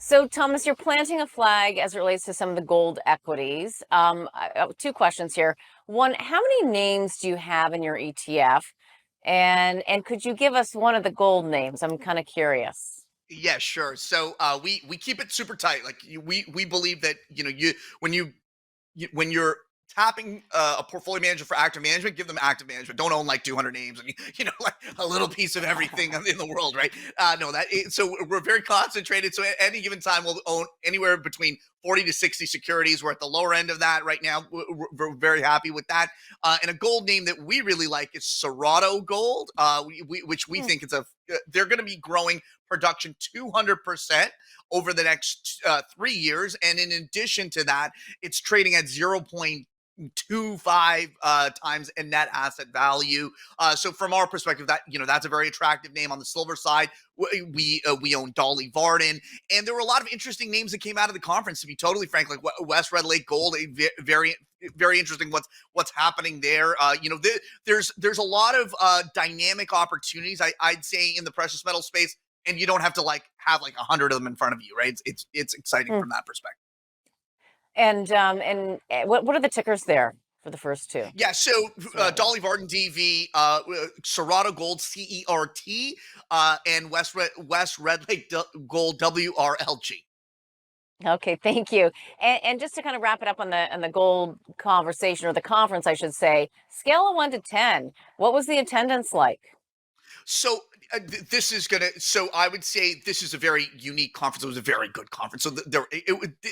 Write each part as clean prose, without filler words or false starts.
So, Thomas, you're planting a flag as it relates to some of the gold equities. Two questions here. One, how many names do you have in your ETF? And could you give us one of the gold names? I'm kind of curious. Yeah, sure. So we keep it super tight. Like we believe that when when you're tapping a portfolio manager for active management, give them active management. Don't own like 200 names and like a little piece of everything in the world, right? No, so we're very concentrated. So at any given time, we'll own anywhere between 40 to 60 securities. We're at the lower end of that right now. We're very happy with that. And a gold name that we really like is Serato Gold, which we Hmm, think they're going to be growing production 200% over the next 3 years. And in addition to that, it's trading at 0.25 times in net asset value. So from our perspective, that's a very attractive name. On the silver side, we own Dolly Varden, and there were a lot of interesting names that came out of the conference. To be totally frank, like West Red Lake Gold, very interesting what's happening there. There's a lot of dynamic opportunities. I'd say in the precious metal space, and you don't have to like have like 100 of them in front of you, right? It's exciting hmm. from that perspective. What are the tickers there for the first two? Yeah, so Serato. Dolly Varden DV, Serato Gold CERT, and West Red Lake Gold WRLG. Okay, thank you. And just to kind of wrap it up on the gold conversation or the conference, I should say, scale of 1 to 10, what was the attendance like? So this is gonna. So I would say this is a very unique conference. It was a very good conference. So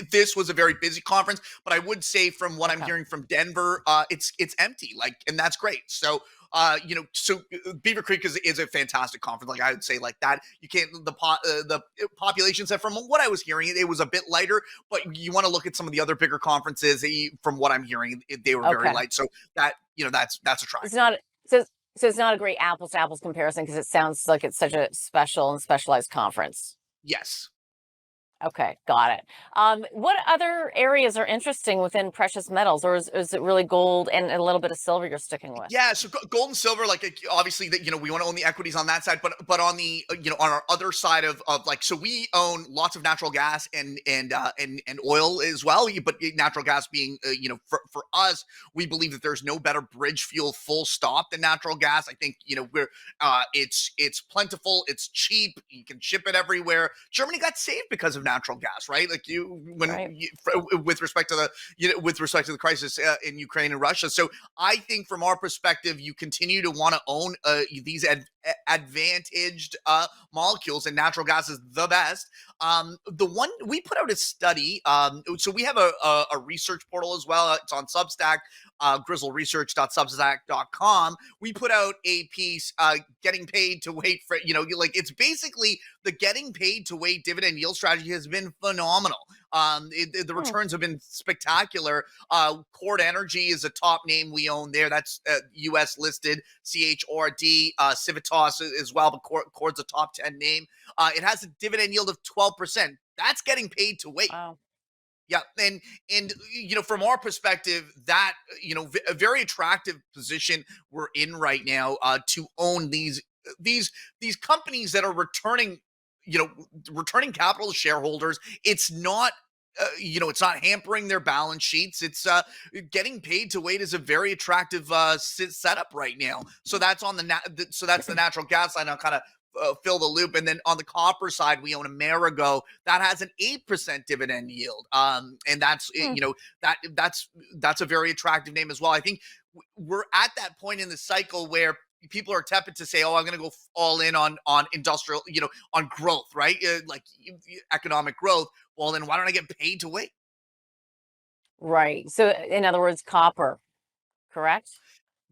this was a very busy conference. But I would say from what I'm Okay. hearing from Denver, it's empty. Like, and that's great. So Beaver Creek is a fantastic conference. Like I would say, like that. You can't the population said from what I was hearing, it was a bit lighter. But you want to look at some of the other bigger conferences. From what I'm hearing, they were very Okay. light. So that's It's attractive. not so so it's not a great apples to apples comparison because it sounds like it's such a special and specialized conference. Yes. Okay, got it. What other areas are interesting within precious metals, or is it really gold and a little bit of silver you're sticking with? Yeah, so gold and silver, obviously that we want to own the equities on that side, but on the on our other side of like, so we own lots of natural gas and oil as well. But natural gas being for us, we believe that there's no better bridge fuel full stop than natural gas. I think we're it's plentiful, it's cheap, you can ship it everywhere. Germany got saved because of natural gas, right? Like Right. with respect to the with respect to the crisis in Ukraine and Russia. So I think from our perspective, you continue to want to own these advantaged molecules, and natural gas is the best. The one we put out a study, so we have a research portal as well. It's on Substack, grizzleresearch.substack.com. We put out a piece, getting paid to wait for, like it's basically the getting paid to wait dividend yield strategy has been phenomenal. The Hmm. returns have been spectacular. Cord Energy is a top name we own there. That's US listed, CHRD, Civitas as well, but Cord's a top 10 name. It has a dividend yield of 12%. That's getting paid to wait. Wow. Yeah, and from our perspective, that a very attractive position we're in right now, to own these companies that are you know returning capital to shareholders. It's not it's not hampering their balance sheets. It's getting paid to wait is a very attractive setup right now. So that's the natural gas line. I'll kind of fill the loop. And then on the copper side, we own Amerigo that has an 8% dividend yield. And Hmm. that's a very attractive name as well. I think we're at that point in the cycle where people are tepid to say, "Oh, I'm going to go all in on industrial, on growth, right? Like economic growth." Well, then why don't I get paid to wait? Right. So, in other words, copper, correct?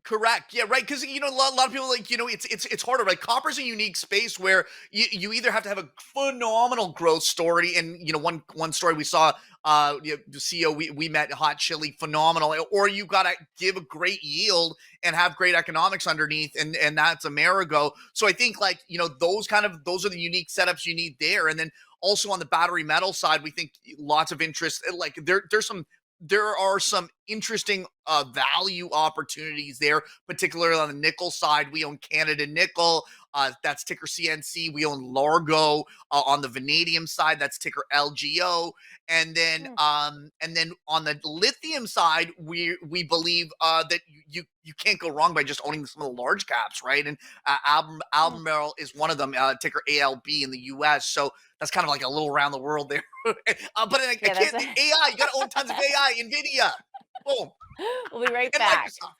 Correct. Yeah, right. Because a lot of people like it's harder. Right, copper's a unique space where you either have to have a phenomenal growth story, and one story we saw, the CEO we met, hot chili, phenomenal, or you got to give a great yield and have great economics underneath, and that's Amerigo. So I think like those are the unique setups you need there, and then also on the battery metal side, we think lots of interest. Like there are some interesting value opportunities there, particularly on the nickel side. We own Canada Nickel. That's ticker CNC. We own Largo on the vanadium side. That's ticker LGO. Mm. And then on the lithium side, we believe that you can't go wrong by just owning some of the large caps, right? And Mm. Albemarle is one of them, ticker ALB in the US. So that's kind of like a little around the world there. But I Yeah, that's can't, AI, you got to own tons of AI, NVIDIA, boom, we'll be right and back. Microsoft.